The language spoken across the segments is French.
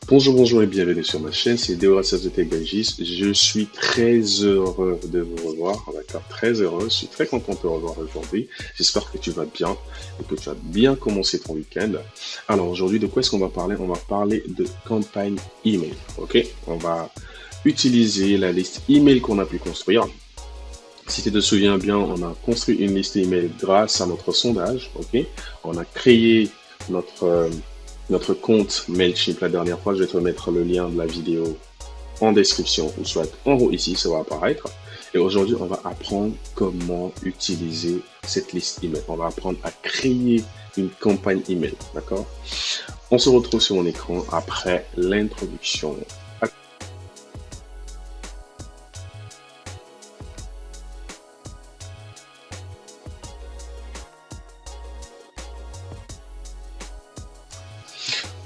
Bonjour, bonjour et bienvenue sur ma chaîne, c'est Deorassas de TechByJus. Je suis très heureux de vous revoir, d'accord, très heureux, je suis très content de te revoir aujourd'hui. J'espère que tu vas bien et que tu as bien commencé ton week-end. Alors aujourd'hui, de quoi est-ce qu'on va parler? On va parler de campagne email, ok? On va utiliser la liste email qu'on a pu construire. Si tu te souviens bien, on a construit une liste email grâce à notre sondage, ok? On a créé notre, euh, notre compte Mailchimp la dernière fois. Je vais te mettre le lien de la vidéo en description ou soit en haut ici, ça va apparaître. Et aujourd'hui, on va apprendre comment utiliser cette liste email. On va apprendre à créer une campagne email, d'accord? On se retrouve sur mon écran après l'introduction.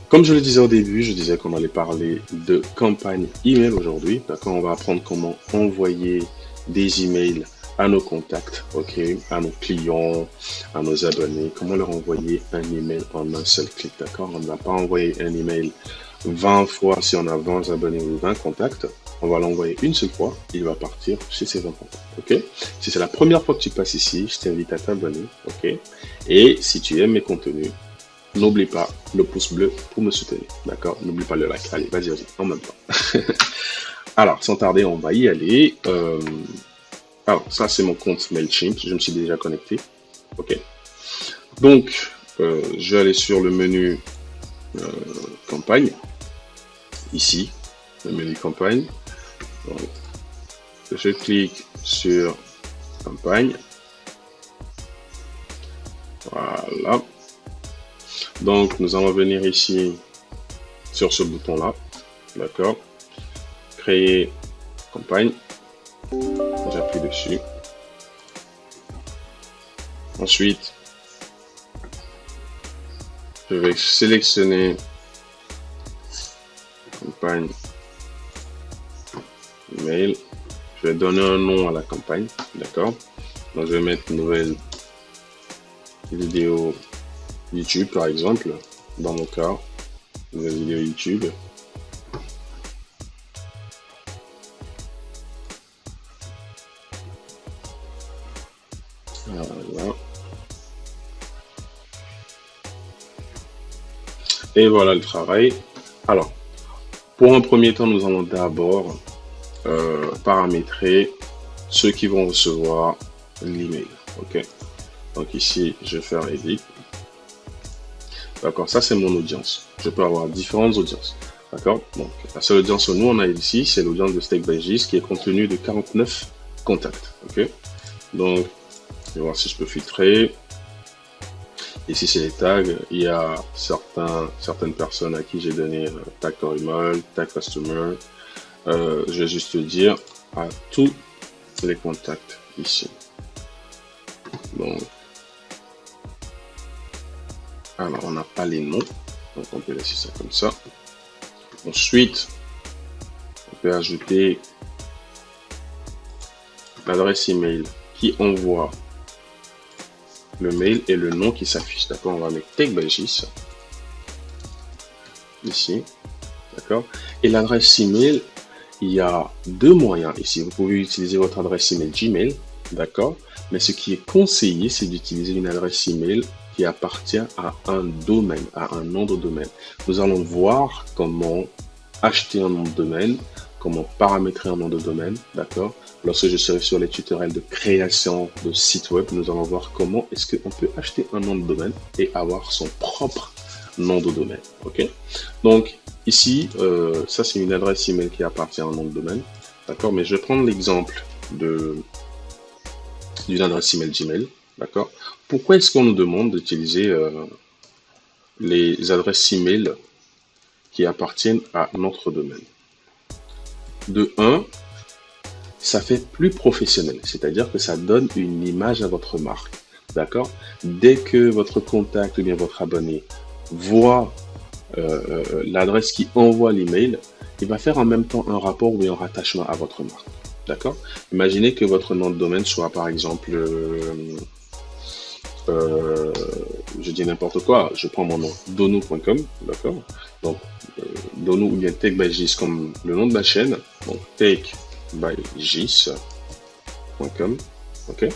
Comme je le disais au début, je disais qu'on allait parler de campagne email aujourd'hui. D'accord, on va apprendre comment envoyer des emails à nos contacts, ok, à nos clients, à nos abonnés, comment leur envoyer un email en un seul clic. D'accord, on ne va pas envoyer un email 20 fois si on a 20 abonnés ou 20 contacts. On va l'envoyer une seule fois, il va partir chez ces 20 contacts. Ok, si c'est la première fois que tu passes ici, je t'invite à t'abonner. Ok, et si tu aimes mes contenus, n'oublie pas le pouce bleu pour me soutenir. D'accord? N'oublie pas le like. Allez, vas-y, vas-y, en même temps. Alors, sans tarder, on va y aller. Alors, ça, c'est mon compte Mailchimp. Je me suis déjà connecté. OK. Donc, je vais aller sur le menu campagne. Ici, le menu campagne. Donc, je clique sur campagne. Voilà. Donc, nous allons venir ici sur ce bouton-là. D'accord? Créer campagne. J'appuie dessus. Ensuite, je vais sélectionner campagne email. Je vais donner un nom à la campagne. D'accord? Donc, je vais mettre nouvelle vidéo YouTube, par exemple. Dans mon cas, nouvelle vidéo YouTube. Voilà. Et voilà le travail. Alors, pour un premier temps, nous allons d'abord paramétrer ceux qui vont recevoir l'email. Ok. Donc ici, je vais faire Edit. D'accord, ça c'est mon audience. Je peux avoir différentes audiences. D'accord. Donc la seule audience que nous on a ici, c'est l'audience de TechByJus qui est contenue de 49 contacts. Ok. Donc, je vais voir si je peux filtrer. Ici, c'est les tags. Il y a certaines personnes à qui j'ai donné tag Corimol, tag Customer. Je vais juste dire à tous les contacts ici. Donc, alors, on n'a pas les noms. Donc, on peut laisser ça comme ça. Ensuite, on peut ajouter l'adresse email qui envoie le mail et le nom qui s'affiche. D'accord, on va mettre TechByJus ici. D'accord. Et l'adresse email, il y a deux moyens ici. Vous pouvez utiliser votre adresse email Gmail. D'accord. Mais ce qui est conseillé, c'est d'utiliser une adresse email qui appartient à un domaine, à un nom de domaine. Nous allons voir comment acheter un nom de domaine, comment paramétrer un nom de domaine, d'accord? Lorsque je serai sur les tutoriels de création de site web, nous allons voir comment est-ce qu'on peut acheter un nom de domaine et avoir son propre nom de domaine, ok? Donc, ici, ça c'est une adresse email qui appartient à un nom de domaine, d'accord? Mais je vais prendre l'exemple d'une adresse email Gmail, d'accord? Pourquoi est-ce qu'on nous demande d'utiliser les adresses email qui appartiennent à notre domaine? De 1, ça fait plus professionnel, c'est-à-dire que ça donne une image à votre marque, d'accord? Dès que votre contact ou bien votre abonné voit l'adresse qui envoie l'email, il va faire en même temps un rapport ou un rattachement à votre marque, d'accord? Imaginez que votre nom de domaine soit par exemple je dis n'importe quoi, je prends mon nom, donou.com, d'accord? Donc, Donou ou bien Tech by Gis comme le nom de ma chaîne, donc techbygis.com, ok?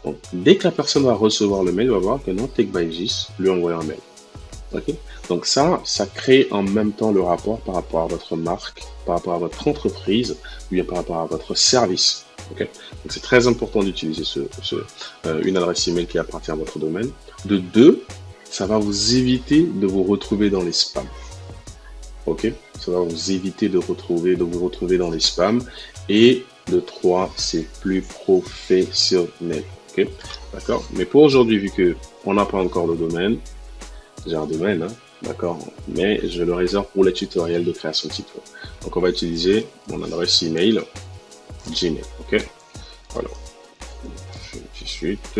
Donc, dès que la personne va recevoir le mail, il va voir que non, Tech by Gis lui envoie un mail. Ok. Donc ça crée en même temps le rapport par rapport à votre marque, par rapport à votre entreprise, ou bien par rapport à votre service. Ok. Donc c'est très important d'utiliser une adresse email qui appartient à votre domaine. De deux, ça va vous éviter de vous retrouver dans les spams. Ok. Ça va vous éviter de vous retrouver dans les spams. Et de trois, c'est plus professionnel. Ok. D'accord. Mais pour aujourd'hui, vu que on n'a pas encore le domaine, j'ai un domaine, hein, d'accord, mais je le réserve pour les tutoriels de création de site web. Donc on va utiliser mon adresse email Gmail, ok. Voilà, je fais une petite suite.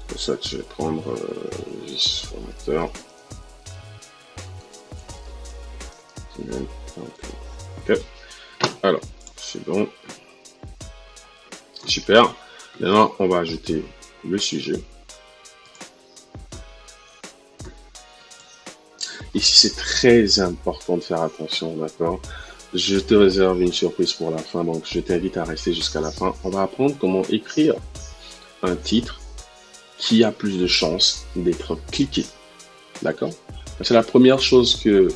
Pour ça, je vais prendre Gis formateur. Ok. Alors, c'est bon. Super. Maintenant, on va ajouter le sujet. Ici, c'est très important de faire attention, d'accord? Je te réserve une surprise pour la fin, donc je t'invite à rester jusqu'à la fin. On va apprendre comment écrire un titre qui a plus de chances d'être cliqué, d'accord? C'est la première chose que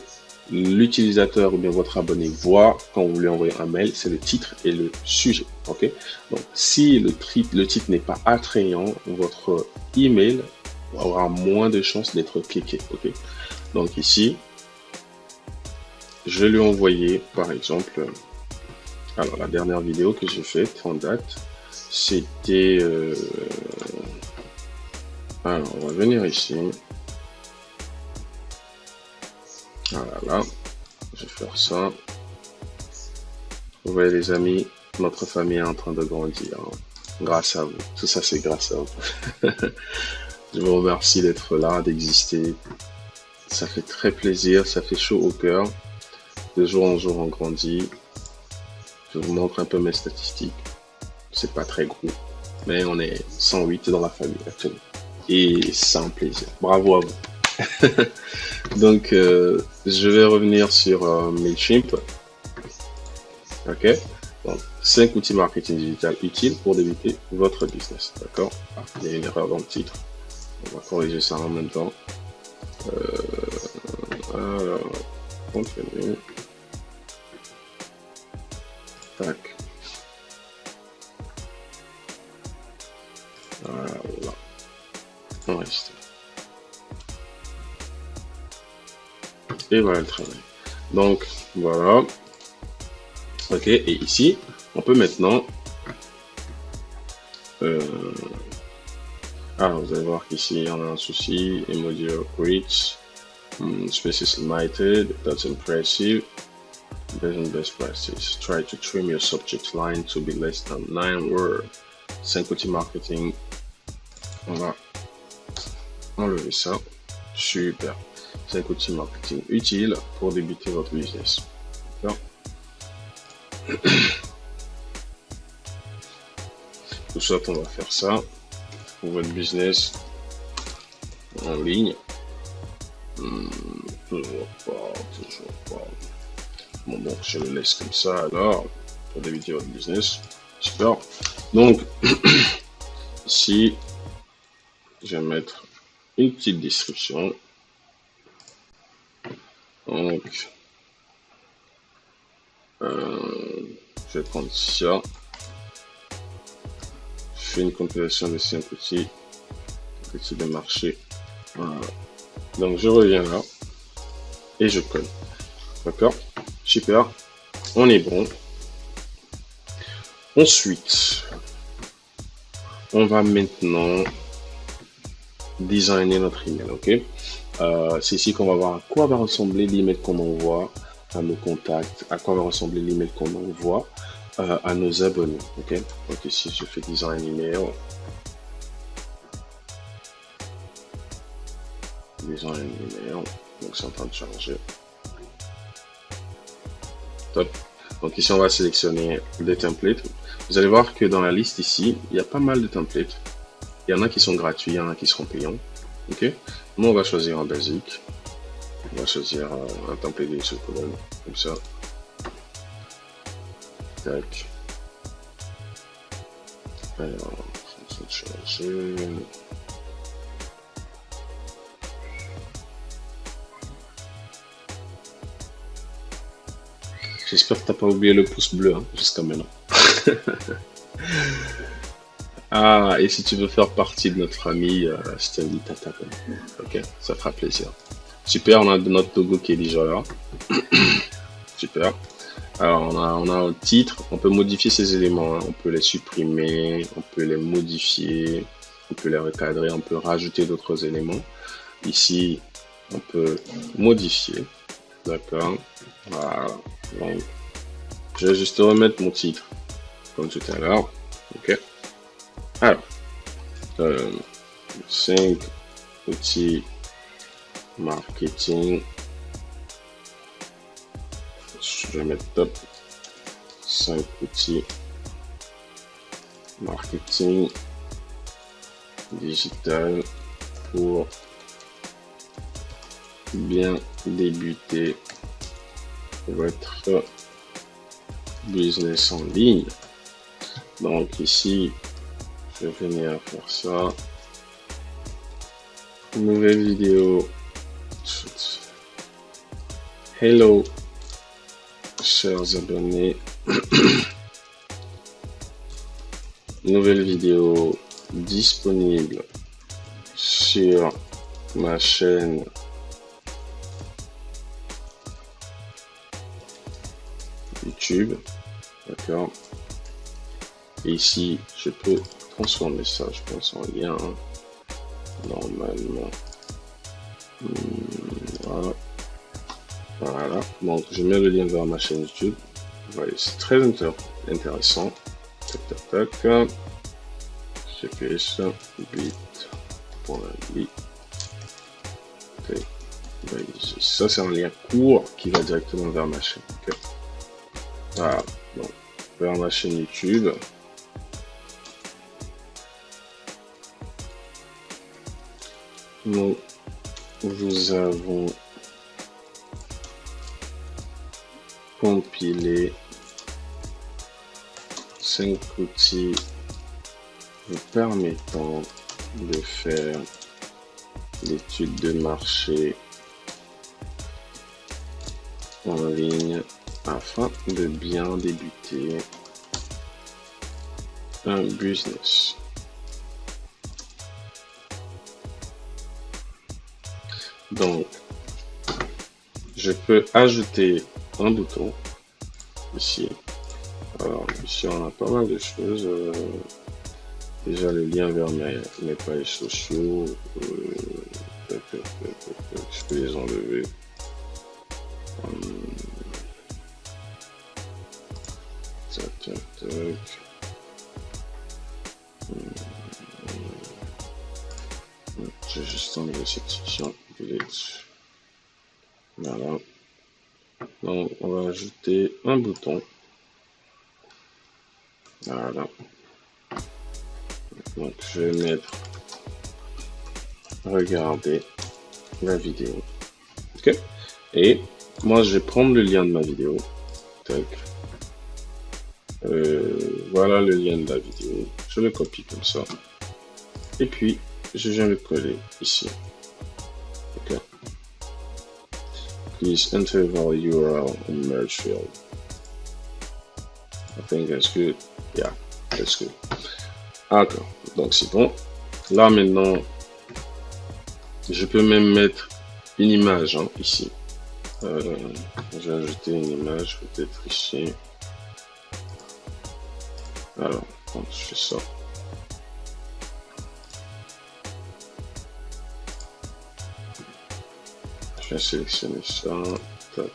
l'utilisateur ou bien votre abonné voit quand vous lui envoyez un mail, c'est le titre et le sujet, ok? Donc, si le titre n'est pas attrayant, votre email aura moins de chances d'être cliqué, ok? Donc ici, je lui ai envoyé, par exemple, alors la dernière vidéo que j'ai faite en date, c'était, alors on va venir ici, voilà, là, je vais faire ça. Vous voyez les amis, notre famille est en train de grandir, hein, grâce à vous, tout ça c'est grâce à vous. Je vous remercie d'être là, d'exister. Ça fait très plaisir, ça fait chaud au cœur. De jour en jour, on grandit. Je vous montre un peu mes statistiques. C'est pas très gros, mais on est 108 dans la famille actuellement. Et c'est un plaisir. Bravo à vous. Donc, je vais revenir sur Mailchimp. Ok. Donc, 5 outils marketing digital utiles pour débuter votre business. D'accord. Ah, il y a une erreur dans le titre. On va corriger ça en même temps. Alors, contenu. Tac. Voilà. On reste. Et voilà le travail. Donc, voilà. Ok, et ici, on peut maintenant... alors, vous allez voir qu'ici, on a un souci. Emoji reach. Spaces limited. That's impressive. Based on best practice. Try to trim your subject line to be less than 9 words. 5 outils marketing. On va enlever ça. Super. 5 outils marketing utiles pour débuter votre business. D'accord. Tout ça, on va faire ça pour votre business en ligne. Toujours pas. Bon, donc je le laisse comme ça alors pour débuter votre business. Super. Donc, ici, je vais mettre une petite description. Donc, je vais prendre ça. Je fais une compilation de 5 outils de marché. Voilà. Donc, je reviens là et je colle. D'accord? Super. On est bon. Ensuite, on va maintenant designer notre email. Ok? C'est ici qu'on va voir à quoi va ressembler l'email qu'on envoie à nos contacts, à quoi va ressembler l'email qu'on envoie à nos abonnés. Ok? Donc ici, je fais design email. Design email. Donc c'est en train de charger. Top. Donc ici, on va sélectionner des templates. Vous allez voir que dans la liste ici, il y a pas mal de templates. Il y en a qui sont gratuits, il y en a qui seront payants. Ok. Nous, on va choisir un basique. On va choisir un template d'une seule colonne, comme ça. Tac. Alors, je vais changer. J'espère que t'as pas oublié le pouce bleu hein, jusqu'à maintenant. Ah, et si tu veux faire partie de notre famille, je t'invite à t'abonner. Ok, ça fera plaisir. Super, on a notre logo qui est déjà là. Super. Alors, on a un titre. On peut modifier ces éléments. Hein. On peut les supprimer, on peut les modifier, on peut les recadrer, on peut rajouter d'autres éléments. Ici, on peut modifier. D'accord. Voilà. Donc, je vais juste remettre mon titre comme tout à l'heure. Ok. Alors, 5 outils marketing. Je vais mettre top 5 outils marketing digital pour bien débuter votre business en ligne. Donc ici, je vais venir faire ça. Nouvelle vidéo. Hello, chers abonnés. Nouvelle vidéo disponible sur ma chaîne YouTube. D'accord. Et ici, je peux transformer ça, je pense, en lien. Hein. Normalement. Voilà. Voilà. Donc, je mets le lien vers ma chaîne YouTube. Vous voyez, c'est très intéressant. Tac, tac, tac. Je fais ça. Bit.ly. Ça, c'est un lien court qui va directement vers ma chaîne. Okay. Voilà. Donc, vers ma chaîne YouTube. Nous avons compilé 5 outils vous permettant de faire l'étude de marché en ligne afin de bien débuter un business. Donc, je peux ajouter un bouton ici. Alors, ici, on a pas mal de choses. Déjà, le lien vers mes pages sociaux. Je peux les enlever. J'ai juste enlevé cette section. Voilà. Donc, on va ajouter un bouton. Voilà. Donc, je vais mettre regarder la vidéo. Ok. Et moi, je vais prendre le lien de ma vidéo. Tac. Voilà le lien de la vidéo. Je le copie comme ça. Et puis, je viens le coller ici. Ok. Please enter the URL in merge field. I think that's good. Yeah, that's good. D'accord. Donc, c'est bon. Là, maintenant, je peux même mettre une image hein, ici. Je vais ajouter une image peut-être ici. Alors, quand je fais ça. Je vais sélectionner ça. Tac.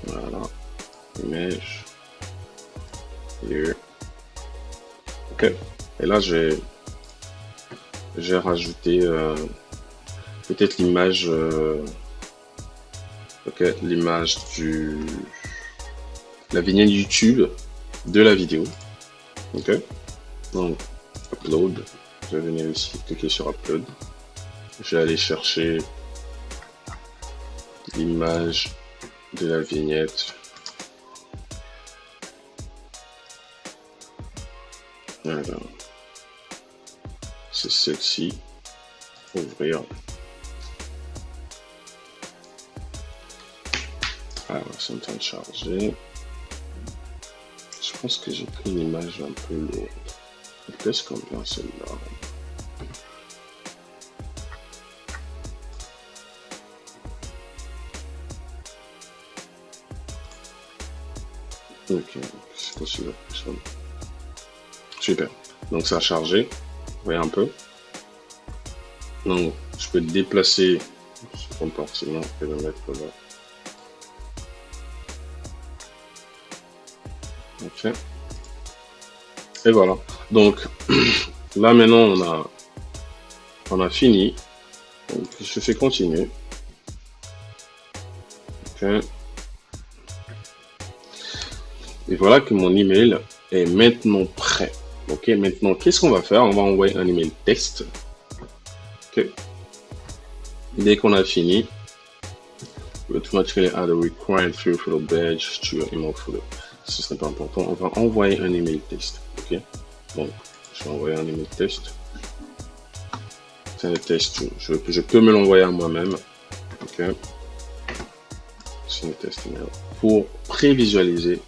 Voilà. Image. Here. Ok. Et là, j'ai rajouté peut-être l'image Ok, l'image la vignette YouTube de la vidéo. Ok, donc upload. Je vais venir ici, cliquer sur upload. Je vais aller chercher l'image de la vignette. Alors, c'est celle-ci. Ouvrir. Alors, c'est en train de charger. Je pense que j'ai pris une image un peu lourde. Qu'est-ce qu'on vient celle-là? Ok, c'est possible. Super. Donc ça a chargé. Vous voyez un peu. Donc je peux déplacer ce compartiment et le mettre là. Ok. Et voilà. Donc là maintenant on a fini. Donc je fais continuer. Ok. Et voilà que mon email est maintenant prêt. Ok, maintenant, qu'est-ce qu'on va faire? On va envoyer un email test. Ok. Dès qu'on a fini, automatically add a required field for the badge to your email folder. Ce serait pas important. On va envoyer un email test. Ok. Donc, je vais envoyer un email test. C'est un test. Je peux me l'envoyer à moi-même. Ok. C'est un test email pour prévisualiser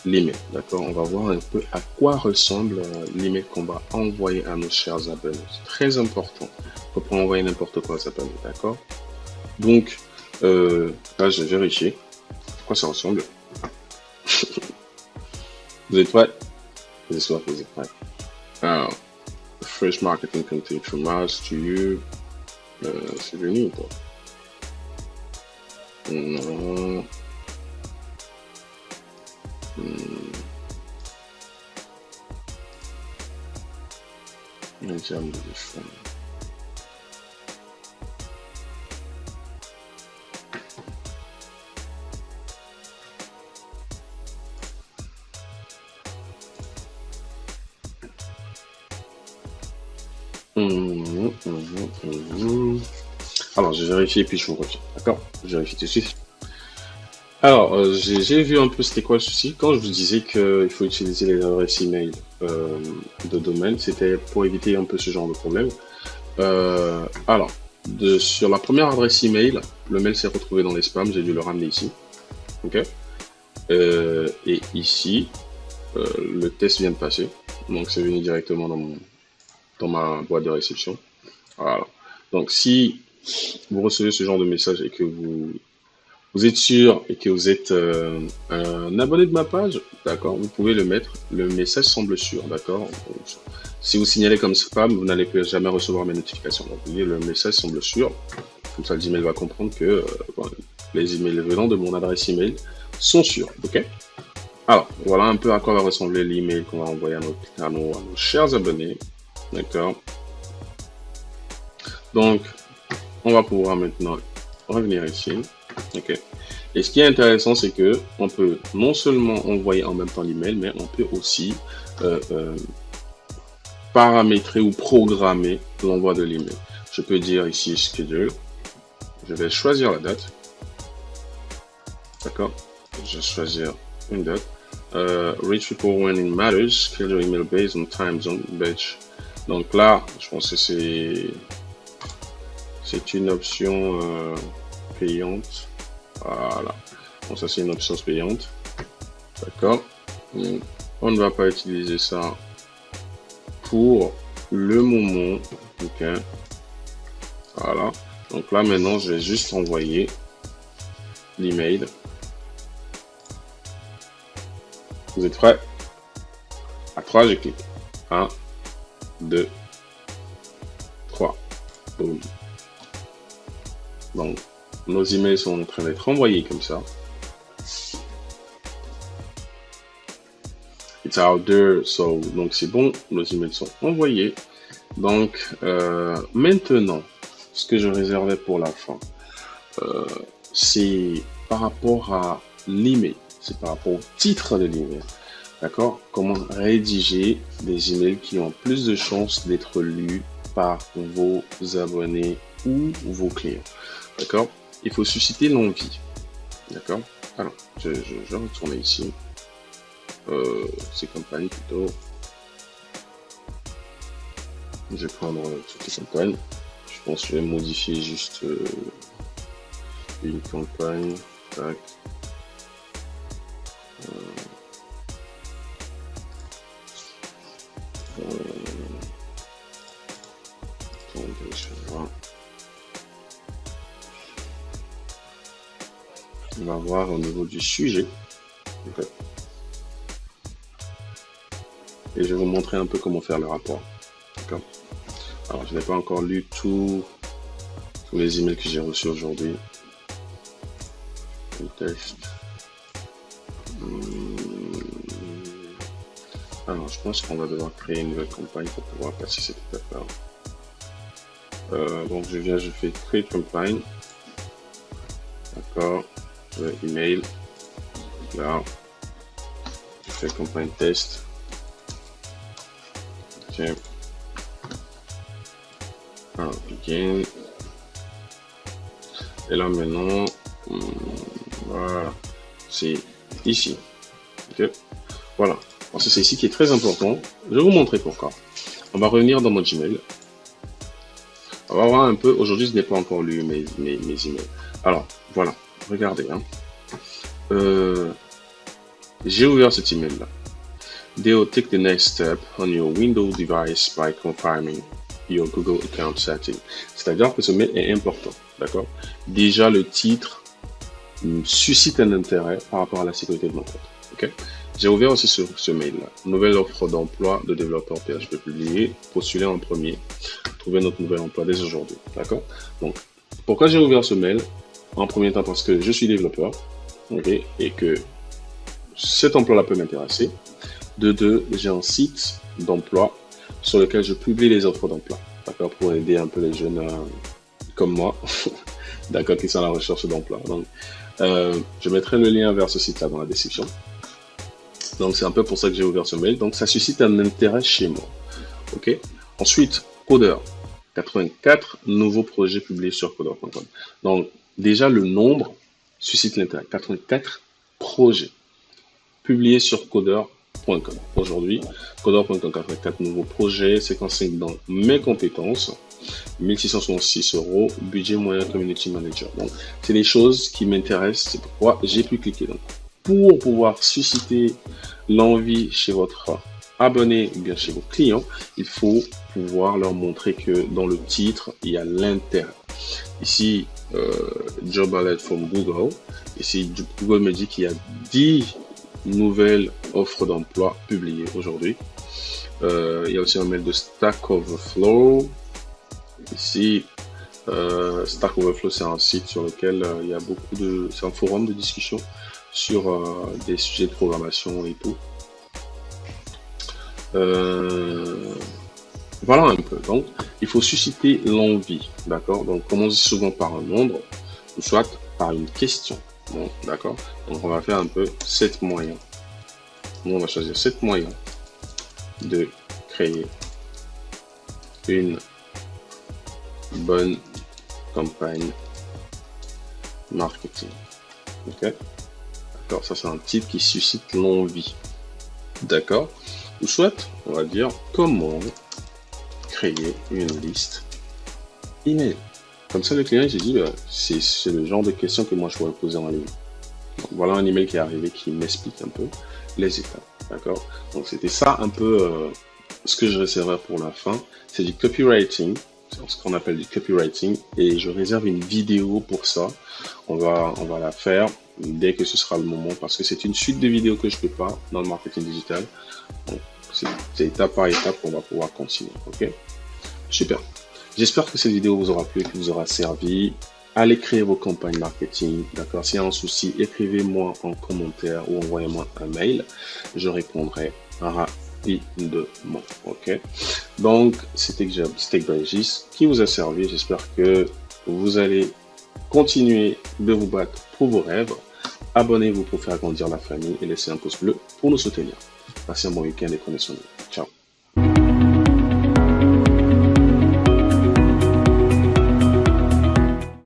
l'email, d'accord? On va voir un peu à quoi ressemble l'email qu'on va envoyer à nos chers abonnés. C'est très important. On peut pas envoyer n'importe quoi à ses abonnés, d'accord? Donc, là, je vais vérifier à quoi ça ressemble. Vous êtes prêts? J'espère que vous êtes prêts. Alors, fresh marketing content from us to you. C'est venu ou pas? Non. Exam de fond. Alors, je vérifie et puis je vous reviens. D'accord? Je vérifie tout de suite. Alors, j'ai vu un peu c'était quoi le souci. Quand je vous disais qu'il faut utiliser les adresses email de domaine, c'était pour éviter un peu ce genre de problème. Alors, sur la première adresse email, le mail s'est retrouvé dans les spams, j'ai dû le ramener ici. Ok. Et ici, le test vient de passer. Donc, c'est venu directement dans ma boîte de réception. Voilà. Donc, si vous recevez ce genre de message et que vous êtes sûr et que vous êtes un abonné de ma page, d'accord, vous pouvez le mettre. Le message semble sûr, d'accord. Si vous signalez comme spam, vous n'allez plus jamais recevoir mes notifications. Donc, vous voyez, le message semble sûr. Comme ça, le Gmail va comprendre que les emails venant de mon adresse email sont sûrs, ok. Alors, voilà un peu à quoi va ressembler l'email qu'on va envoyer à nos chers abonnés, d'accord. Donc, on va pouvoir maintenant revenir ici. Ok. Et ce qui est intéressant, c'est que on peut non seulement envoyer en même temps l'email, mais on peut aussi paramétrer ou programmer l'envoi de l'email. Je peux dire ici schedule. Je vais choisir la date. D'accord. Je vais choisir une date. Reach people when it matters. Schedule email based on time zone batch. Donc là, je pense que c'est une option payante. Voilà. Bon, ça c'est une option payante. D'accord. On ne va pas utiliser ça pour le moment. Ok. Voilà. Donc là maintenant, je vais juste envoyer l'email. Vous êtes prêts? À 3, je clique. 1, 2, 3. Boum. Donc, nos emails sont en train d'être envoyés comme ça. It's out there, so, donc c'est bon, nos emails sont envoyés. Donc, maintenant, ce que je réservais pour la fin, c'est par rapport à l'email, c'est par rapport au titre de l'email. D'accord? Comment rédiger des emails qui ont plus de chances d'être lus par vos abonnés ou vos clients. D'accord? Il faut susciter l'envie. D'accord? Alors, je vais retourner ici. C'est campagne plutôt. Je vais prendre toutes les campagnes. Je pense que je vais modifier juste une campagne. Tac. On va voir au niveau du sujet. Okay. Et je vais vous montrer un peu comment faire le rapport. D'accord. Alors, je n'ai pas encore lu tous les emails que j'ai reçus aujourd'hui. Le test. Alors, je pense qu'on va devoir créer une nouvelle campagne pour pouvoir passer cette étape-là. Donc, je fais Create Campaign. D'accord. Email. Là. Je fais campagne test. Ok. Alors, begin. Et là, maintenant, voilà. C'est ici. Ok. Voilà. Parce que c'est ici qui est très important. Je vais vous montrer pourquoi. On va revenir dans mon Gmail. On va voir un peu. Aujourd'hui, je n'ai pas encore lu mes emails. Alors, voilà. Regardez. Hein. J'ai ouvert cet email-là. They'll take the next step on your Windows device by confirming your Google account setting. C'est-à-dire que ce mail est important. D'accord? Déjà, le titre suscite un intérêt par rapport à la sécurité de mon compte. Ok? J'ai ouvert aussi ce mail-là. Nouvelle offre d'emploi de développeur PHP publiée. Postuler en premier. Trouver notre nouvel emploi dès aujourd'hui. D'accord? Donc, pourquoi j'ai ouvert ce mail? En premier temps, parce que je suis développeur. Okay, et que cet emploi-là peut m'intéresser. De deux, j'ai un site d'emploi sur lequel je publie les offres d'emploi. D'accord? Pour aider un peu les jeunes comme moi. D'accord? Qui sont à la recherche d'emploi. Donc, je mettrai le lien vers ce site-là dans la description. Donc, c'est un peu pour ça que j'ai ouvert ce mail. Donc, ça suscite un intérêt chez moi. Ok? Ensuite, Codeur. 84 nouveaux projets publiés sur Codeur.com. Donc, déjà, le nombre suscite l'intérêt. 84 projets publiés sur Codeur.com. Aujourd'hui, Codeur.com, 84 nouveaux projets, 55 dans mes compétences, 1666 €, budget moyen community manager. Donc, c'est des choses qui m'intéressent, c'est pourquoi j'ai pu cliquer. Donc, pour pouvoir susciter l'envie chez votre abonné ou bien chez vos clients, il faut pouvoir leur montrer que dans le titre, il y a l'intérêt. Ici, Job Alert from Google. Ici, Google me dit qu'il y a 10 nouvelles offres d'emploi publiées aujourd'hui. Il y a aussi un mail de Stack Overflow. Ici, Stack Overflow, c'est un site sur lequel il y a beaucoup de... C'est un forum de discussion sur des sujets de programmation et tout. Voilà un peu. Donc, il faut susciter l'envie. D'accord? Donc, commence souvent par un nombre ou soit par une question. Bon, d'accord? Donc, on va faire un peu 7 moyens. Nous, on va choisir 7 moyens de créer une bonne campagne marketing. Ok? D'accord? Ça, c'est un titre qui suscite l'envie. D'accord? Ou soit, on va dire comment créer une liste email. Comme ça, le client, j'ai dit, c'est le genre de questions que moi, je pourrais poser en ligne. Donc, voilà un email qui est arrivé qui m'explique un peu les étapes. D'accord? Donc, c'était ça un peu ce que je réserverai pour la fin. C'est du copywriting, c'est ce qu'on appelle du copywriting, et je réserve une vidéo pour ça. On va la faire dès que ce sera le moment, parce que c'est une suite de vidéos que je ne peux pas dans le marketing digital. Donc, c'est étape par étape qu'on va pouvoir continuer. Ok? Super. J'espère que cette vidéo vous aura plu, que vous aura servi. Allez créer vos campagnes marketing. D'accord? S'il y a un souci, écrivez-moi en commentaire ou envoyez-moi un mail. Je répondrai rapidement. Ok? Donc, c'était Régis qui vous a servi. J'espère que vous allez Continuez de vous battre pour vos rêves. Abonnez-vous pour faire grandir la famille et laissez un pouce bleu pour nous soutenir. Passez un bon week-end et prenez soin de vous. Ciao.